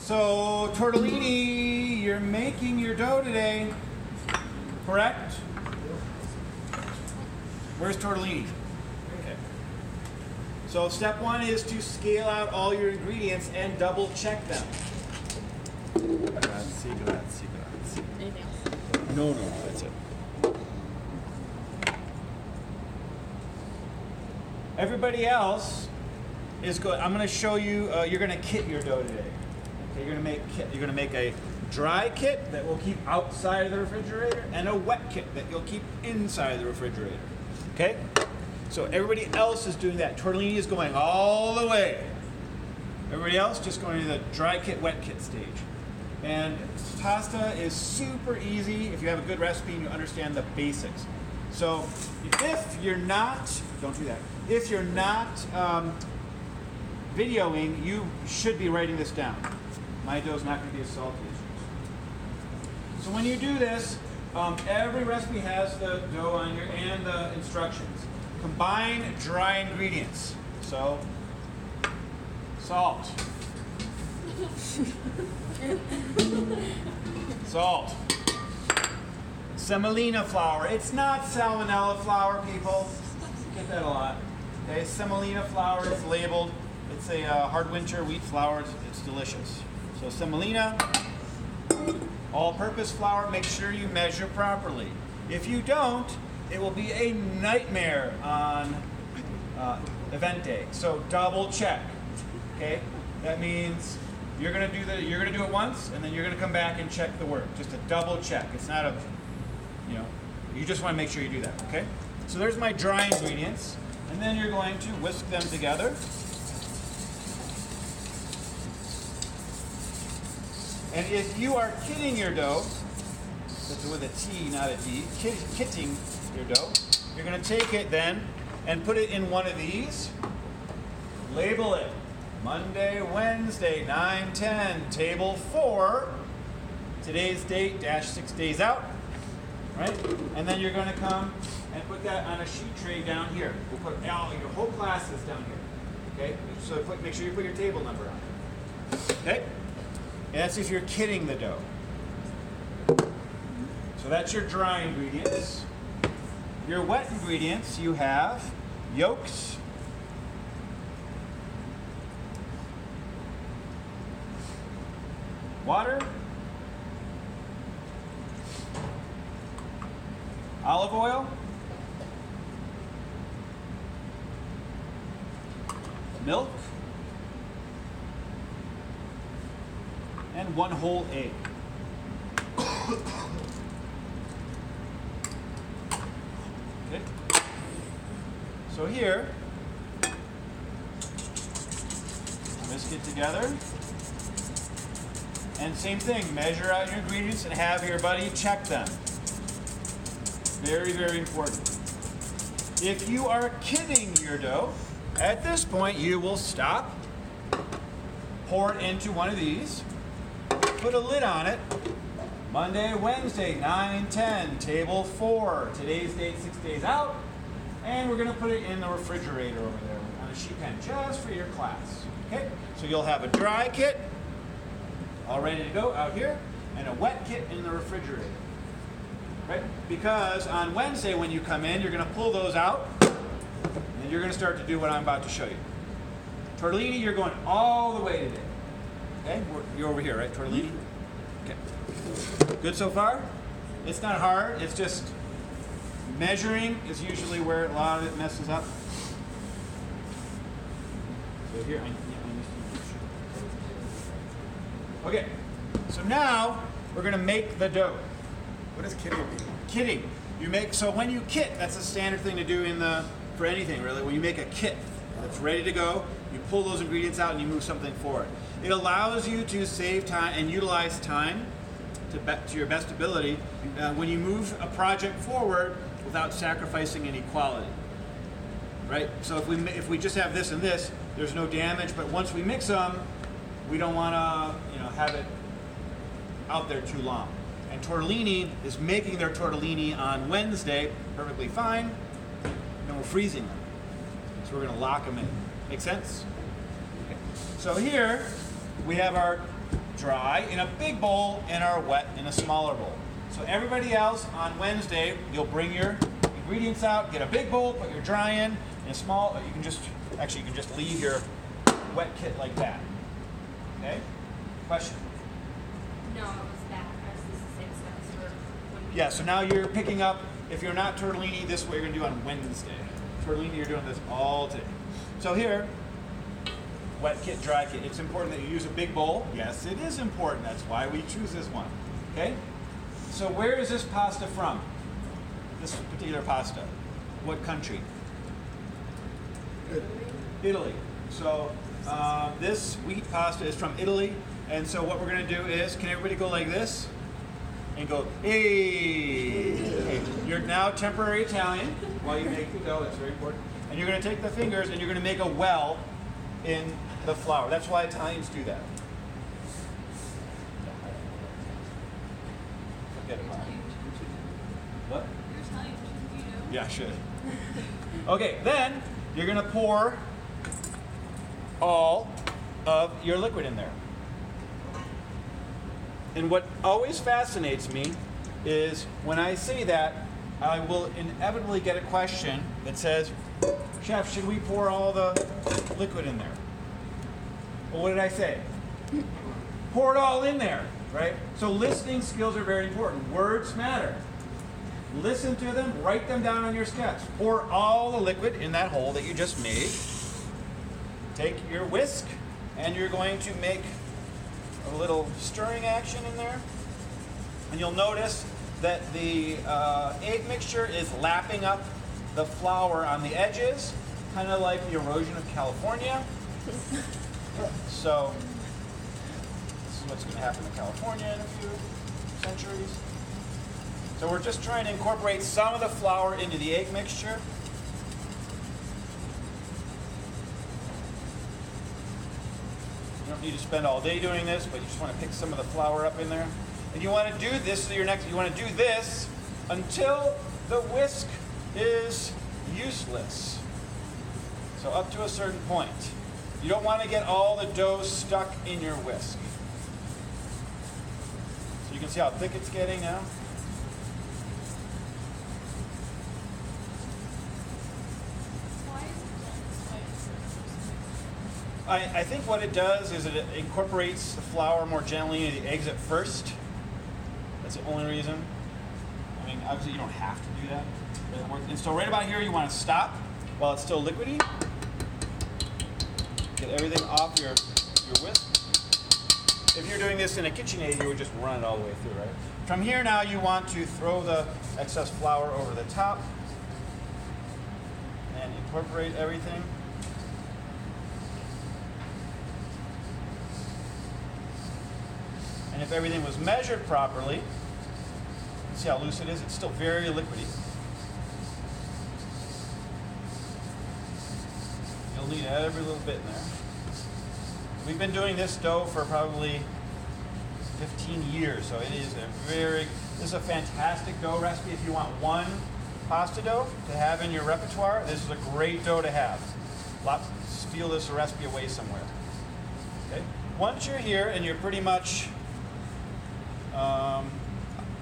So, tortellini, you're making your dough today, correct? Where's tortellini? Okay. So, step one is to scale out all your ingredients and double check them. Grazie. Anything else? No, that's it. Everybody else is going. I'm going to show you. You're going to kit your dough today. Okay, you're going to make a dry kit that will keep outside of the refrigerator, and a wet kit that you'll keep inside of the refrigerator. Okay. So everybody else is doing that. Tortellini is going all the way. Everybody else just going to the dry kit, wet kit stage. And pasta is super easy if you have a good recipe and you understand the basics. So if you're not, don't do that. If you're not videoing, you should be writing this down. My dough's not going to be as salty as yours. So when you do this, every recipe has the dough on here and the instructions. Combine dry ingredients. So salt. Salt. Semolina flour. It's not salmonella flour, people. You get that a lot. Okay, semolina flour is labeled. It's a hard winter wheat flour. It's delicious. So semolina, all-purpose flour. Make sure you measure properly. If you don't, it will be a nightmare on event day. So double check. Okay, that means you're gonna do it once, and then you're gonna come back and check the work. Just a double check. It's not a, you just want to make sure you do that. Okay. So there's my dry ingredients, and then you're going to whisk them together. And if you are kitting your dough, that's with a T, not a D, kitting your dough, you're going to take it then and put it in one of these. Label it. Monday, Wednesday, 9/10, table 4. Today's date, -6 days out. Right? And then you're going to come and put that on a sheet tray down here. We'll put all your whole classes down here. Okay? So make sure you put your table number on it. Okay? And that's if you're kitting the dough. So that's your dry ingredients. Your wet ingredients, you have yolks, water, olive oil, milk, and 1 whole egg. Okay. So here, whisk it together. And same thing, measure out your ingredients and have your buddy check them. Very, very important. If you are kitting your dough, at this point you will stop, pour it into one of these, put a lid on it. Monday, Wednesday, 9/10, table 4. Today's date, 6 days out. And we're going to put it in the refrigerator over there on a sheet pan just for your class. Okay? So you'll have a dry kit all ready to go out here and a wet kit in the refrigerator. Right? Because on Wednesday when you come in, you're going to pull those out and you're going to start to do what I'm about to show you. Tortellini, you're going all the way today. Okay? You're over here, right? Tortellini? Okay. Good so far? It's not hard. It's just measuring is usually where a lot of it messes up. So here, okay. So now we're going to make the dough. What does kitting mean? Kitting. So when you kit, that's a standard thing to do for anything really. When you make a kit that's ready to go, you pull those ingredients out and you move something forward. It allows you to save time and utilize time to your best ability when you move a project forward without sacrificing any quality. Right? So if we just have this and this, there's no damage. But once we mix them, we don't want to have it out there too long. And Tortellini is making their tortellini on Wednesday, perfectly fine. And we're freezing them. So we're going to lock them in. Make sense? Okay. So here we have our dry in a big bowl and are wet in a smaller bowl. So everybody else on Wednesday, you'll bring your ingredients out, get a big bowl, put your dry in a small, you can just leave your wet kit like that. Okay? Question? No, it was that. This is the same stuff as when we... Yeah, so now you're picking up, if you're not tortellini, this is what you're going to do on Wednesday. Tortellini, you're doing this all day. So here, wet kit, dry kit. It's important that you use a big bowl. Yes, it is important. That's why we choose this one. Okay? So where is this pasta from? This particular pasta. What country? Italy. So this wheat pasta is from Italy. And so what we're going to do is, can everybody go like this? And go, hey! You're now temporary Italian while you make the dough. That's very important. And you're going to take the fingers and you're going to make a well in the flour. That's why Italians do that. Forget about it. What? You're Italian, shouldn't you know? Yeah, I should. Okay, then you're going to pour all of your liquid in there. And what always fascinates me is when I say that, I will inevitably get a question that says, Chef, should we pour all the liquid in there? Well, what did I say? Pour it all in there, right? So listening skills are very important. Words matter. Listen to them, write them down on your sketch. Pour all the liquid in that hole that you just made. Take your whisk, and you're going to make a little stirring action in there. And you'll notice that the egg mixture is lapping up the flour on the edges, kind of like the erosion of California. So this is what's going to happen in California in a few centuries. So we're just trying to incorporate some of the flour into the egg mixture. You don't need to spend all day doing this, but you just want to pick some of the flour up in there. And you want to do this, you want to do this until the whisk is useless. So up to a certain point. You don't want to get all the dough stuck in your whisk. So you can see how thick it's getting now. I think what it does is it incorporates the flour more gently into the eggs at first. That's the only reason. I mean, obviously you don't have to do that. But it works. And so right about here you want to stop while it's still liquidy. Get everything off your whisk. If you're doing this in a KitchenAid, you would just run it all the way through, right? From here now you want to throw the excess flour over the top and incorporate everything. And if everything was measured properly, see how loose it is? It's still very liquidy. You'll need every little bit in there. We've been doing this dough for probably 15 years, so it is this is a fantastic dough recipe. If you want one pasta dough to have in your repertoire, this is a great dough to have. Steal this recipe away somewhere. Okay. Once you're here and you're pretty much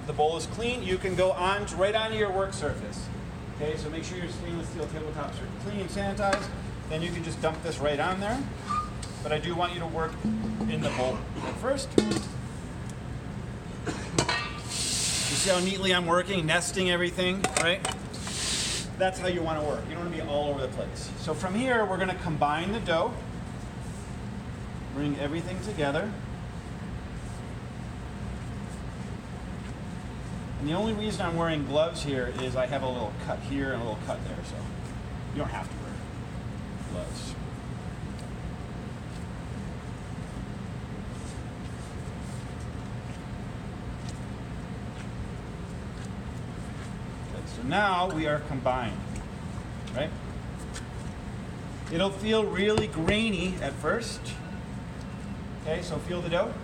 the bowl is clean, you can go on right onto your work surface. Okay, so make sure your stainless steel tabletops are clean and sanitized. Then you can just dump this right on there. But I do want you to work in the bowl at first. You see how neatly I'm working, nesting everything, right? That's how you want to work. You don't want to be all over the place. So from here, we're going to combine the dough, bring everything together. And the only reason I'm wearing gloves here is I have a little cut here and a little cut there, so you don't have to wear gloves. Okay, so now we are combined, right? It'll feel really grainy at first. Okay, so feel the dough.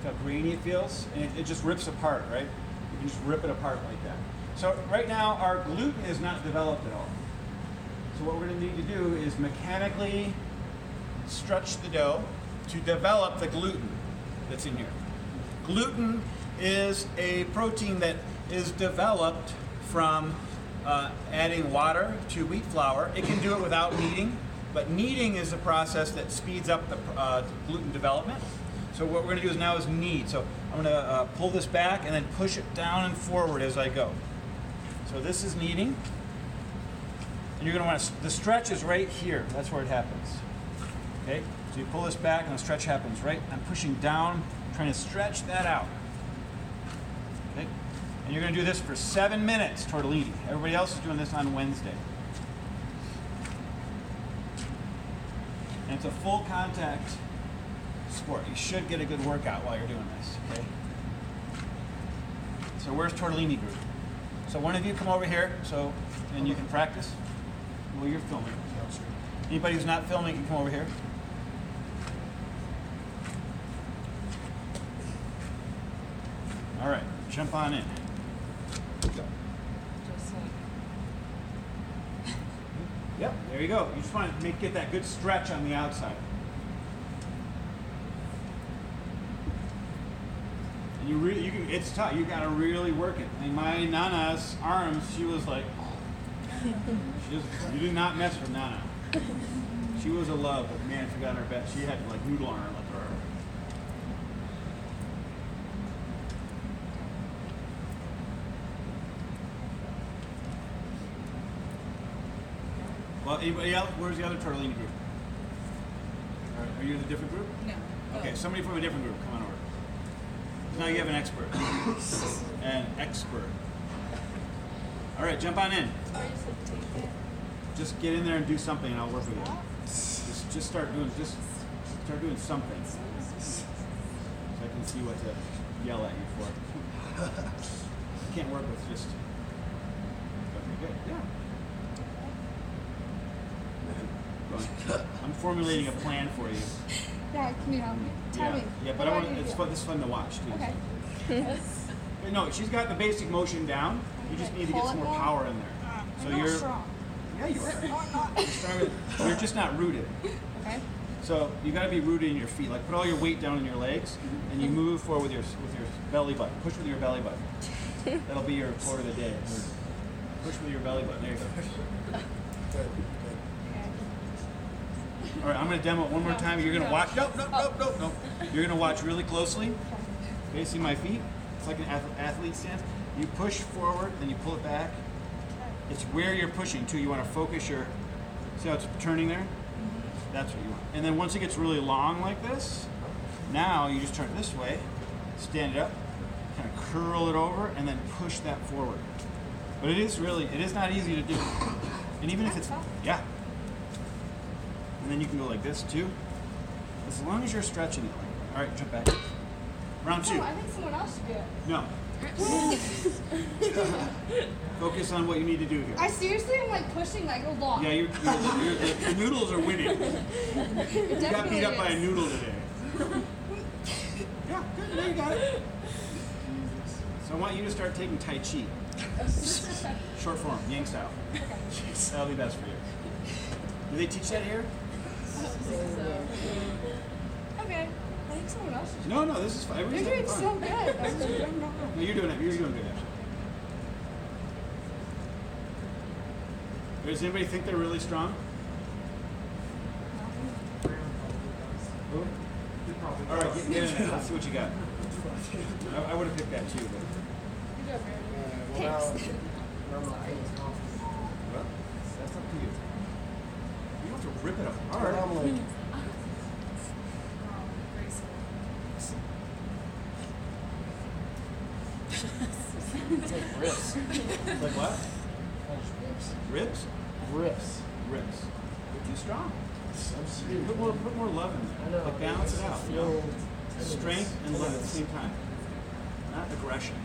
Look how grainy it feels, and it just rips apart, right? You can just rip it apart like that. So right now, our gluten is not developed at all. So what we're going to need to do is mechanically stretch the dough to develop the gluten. that's in here. Gluten is a protein that is developed from adding water to wheat flour. It can do it without kneading, but kneading is a process that speeds up the gluten development. So what we're going to do is now is knead. So I'm going to pull this back and then push it down and forward as I go. So this is kneading. And you're going to want to, the stretch is right here. That's where it happens. Okay? So you pull this back and the stretch happens, right? I'm pushing down, trying to stretch that out. Okay? And you're going to do this for 7 minutes, tortellini. Everybody else is doing this on Wednesday. And it's a full contact sport. You should get a good workout while you're doing this, okay? So where's tortellini group? So one of you come over here, so, and you can practice. Well, you're filming. Anybody who's not filming can come over here. All right, jump on in. Yep, there you go. You just want to get that good stretch on the outside. And you can. It's tough. You got to really work it. I mean, my Nana's arms, she was like, you did not mess with Nana. She was a love, but man, she got her best. She had like noodle arm with her. Well, anybody else? Where's the other tortellini group? All right, are you in a different group? No. Okay, somebody from a different group, come on over. Now you have an expert. An expert. All right, jump on in. Just get in there and do something, and I'll work with you. Just start doing something, so I can see what to yell at you for. You can't work with just. Okay, good. Yeah. I'm formulating a plan for you. Yeah, can you help me? Tell me. Yeah, but it's fun. This is fun to watch too. Okay. But no, she's got the basic motion down. You just need to get some more power in there. So I'm not you're. strong. Yeah, you are. No, I'm not. You're just not rooted. Okay. So you got to be rooted in your feet. Like put all your weight down in your legs, and you move forward with your belly button. Push with your belly button. That'll be your quote of the day. Push with your belly button. There you go. Good. All right, I'm going to demo it one more time. You're going to watch. No. You're going to watch really closely. Okay, see my feet? It's like an athlete stance. You push forward, then you pull it back. It's where you're pushing too. You want to focus your. See how it's turning there? That's what you want. And then once it gets really long like this, now you just turn it this way, stand it up, kind of curl it over, and then push that forward. But it is not easy to do. And even if it's, yeah. And then you can go like this too. As long as you're stretching it. All right, jump back. Round 2. No, I think someone else should do it. No. Focus on what you need to do here. I seriously am like pushing like a lot. Yeah, the noodles are winning. You got beat up by a noodle today. Yeah, good. Now you got it. So I want you to start taking Tai Chi. Short form, Yang style. That'll be best for you. Do they teach that here? Okay. I think someone else should. No, this is fine. You're Everybody's doing having so fun. good. I'm not. No, you're doing it. You're doing good, actually. Does anybody think they're really strong? Who? All right, get in there. Let's see what you got. I would have picked that too, but Well, now I'm not feeling confident. well, that's up to you. You don't have to rip it But apart. I'm like, it's like rips. Like what? Ribs? Rips. Ribs. You're too strong. I'm serious. Put more love in I there. know. Like balance it out. You know? Feel Strength and love at the same time. Not aggression.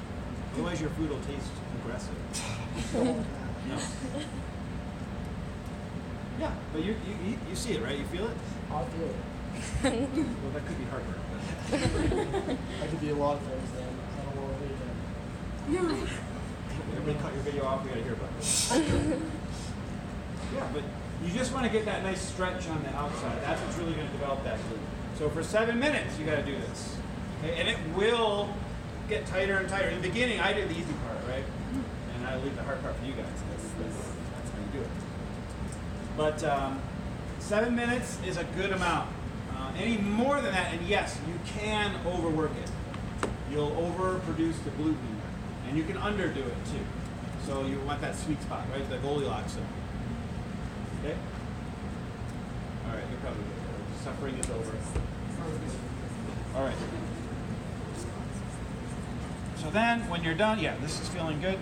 Otherwise your food will taste aggressive. No. Yeah, but you see it, right? You feel it? I feel it. Well, that could be heartburn. But I could be a lot of things then. I don't know what anything. everybody cut your video off. We gotta hear about this. Yeah, but you just want to get that nice stretch on the outside. That's what's really going to develop that glute. So for 7 minutes, you got to do this. Okay, and it will get tighter and tighter. In the beginning, I did the easy part, right? And I leave the hard part for you guys. That's how you do it. But 7 minutes is a good amount. Any more than that, and yes, you can overwork it. You'll overproduce the gluten, and you can underdo it too. So you want that sweet spot, right? The Goldilocks zone. Okay? All right, you're probably good. Suffering is over. All right. So then, when you're done, yeah, this is feeling good.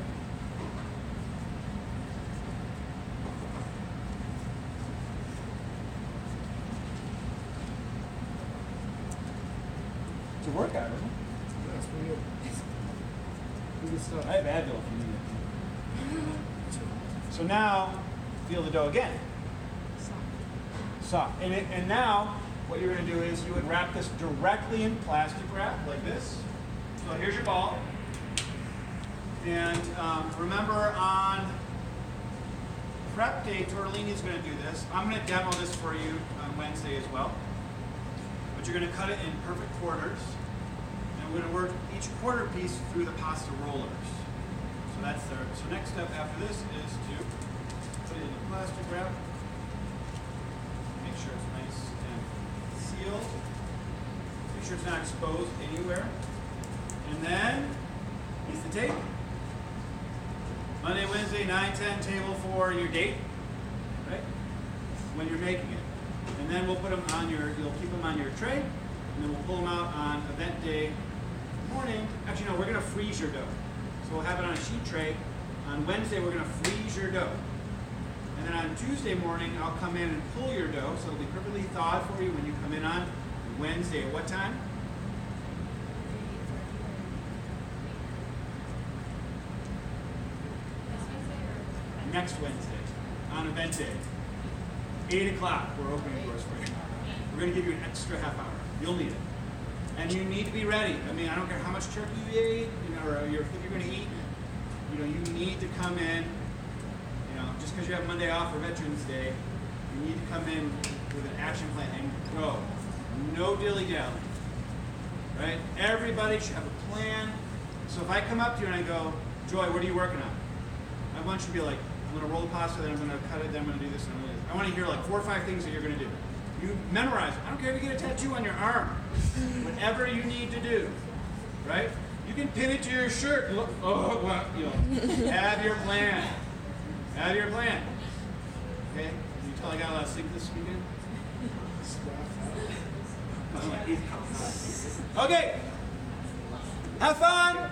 It's a workout, isn't it? Yeah, it's pretty good. Pretty good stuff. I have Advil if you need it. So now, feel the dough again. Soft. And now, what you're going to do is you would wrap this directly in plastic wrap, like this. So here's your ball. And remember, on prep day, Tortellini is going to do this. I'm going to demo this for you on Wednesday as well. But you're going to cut it in perfect quarters. And we're going to work each quarter piece through the pasta rollers. So that's the next step after this is to put it in the plastic wrap. Make sure it's nice and sealed. Make sure it's not exposed anywhere. And then, piece the tape. Monday, Wednesday, 9-10 table for your date, right? When you're making it. And then we'll put them on you'll keep them on your tray, and then we'll pull them out on event day morning. Actually, no, we're going to freeze your dough. So we'll have it on a sheet tray. On Wednesday, we're going to freeze your dough. And then on Tuesday morning, I'll come in and pull your dough, so it'll be perfectly thawed for you when you come in on Wednesday. At what time? Next Wednesday, on event day. 8 o'clock, we're opening doors for you. We're going to give you an extra half hour. You'll need it. And you need to be ready. I mean, I don't care how much turkey you ate, or you think you're going to eat. You need to come in, just because you have Monday off for Veterans Day, you need to come in with an action plan and go. No dilly-dally, right? Everybody should have a plan. So if I come up to you and I go, Joy, what are you working on? I want you to be like, I'm going to roll the pasta, then I'm going to cut it, then I'm going to do this, and I'm going to do this. I want to hear like 4 or 5 things that you're going to do. You memorize. I don't care if you get a tattoo on your arm. Whatever you need to do, right? You can pin it to your shirt. Look, have your plan. Have your plan. Okay? Can you tell I got a lot of sleep this weekend? Okay. Have fun.